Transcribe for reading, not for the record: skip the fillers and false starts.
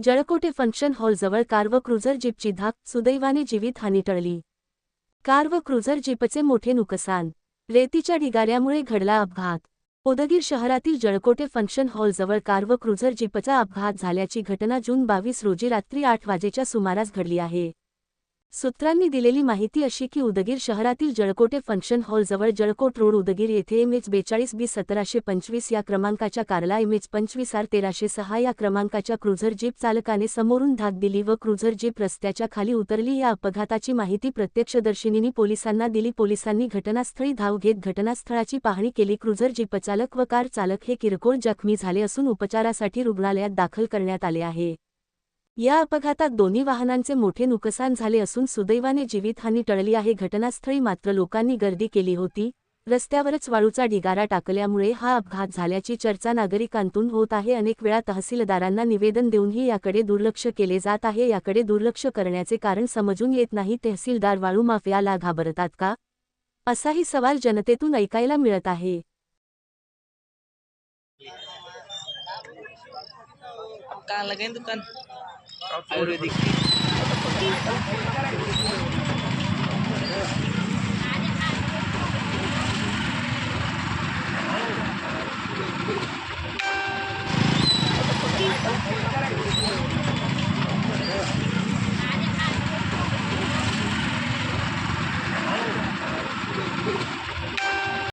जळकोटे function हॉलजवळ car व cruiser जीपची धाक, सुदैवाने जीवितहानी टळली. कार व क्रुझर जीपचे मोठे नुकसान. रेतीच्या ढिगाऱ्यामुळे घडला अपघात. उदगीर शहरातील जळकोटे फंक्शन हॉलजवळ कार व क्रुझर जीपचा अपघात झाल्याची घटना जून 22 रोजी रात्री 8 वाजेच्या सुमारास घडली आहे. सूत्रांनी दिलेली माहिती अशी की उदगीर शहरातील जळकोटे फंक्शन हॉलजवळ जळकोट रोड उदगीर येथे MH42B1725 या क्रमांकाच्या कारला MH25R1306 या क्रमांकाच्या क्रुझर जीप चालकाने समोरून धाक दिली व क्रुझर जीप रस्त्याच्या खाली उतरली. या अपघाताची माहिती प्रत्यक्षदर्शींनी पोलिसांना दिली. पोलिसांनी घटनास्थळी धाव घेत घटनास्थळाची पाहणी केली. क्रुझर जीपचालक व कार चालक हे किरकोळ जखमी झाले असून उपचारासाठी रुग्णालयात दाखल करण्यात आले आहे. या अपघातात दोन्ही वाहनांचे मोठे नुकसान झाले असून सुदैवाने जीवितहानी टळली आहे. घटनास्थळी मात्र लोकांनी गर्दी केली होती. रस्त्यावरच वाळूचा ढिगारा टाकल्यामुळे हा अपघात झाल्याची चर्चा नागरिकांतून होत आहे. अनेक वेळा तहसीलदारांना निवेदन देऊनही याकडे दुर्लक्ष केले जात आहे. याकडे दुर्लक्ष करण्याचे कारण समजून येत नाही. तहसीलदार वाळू माफियाला घाबरतात का, असाही सवाल जनतेतून ऐकायला मिळत आहे. कहाँ लगे हैं दुकान आयुर्वेदिक की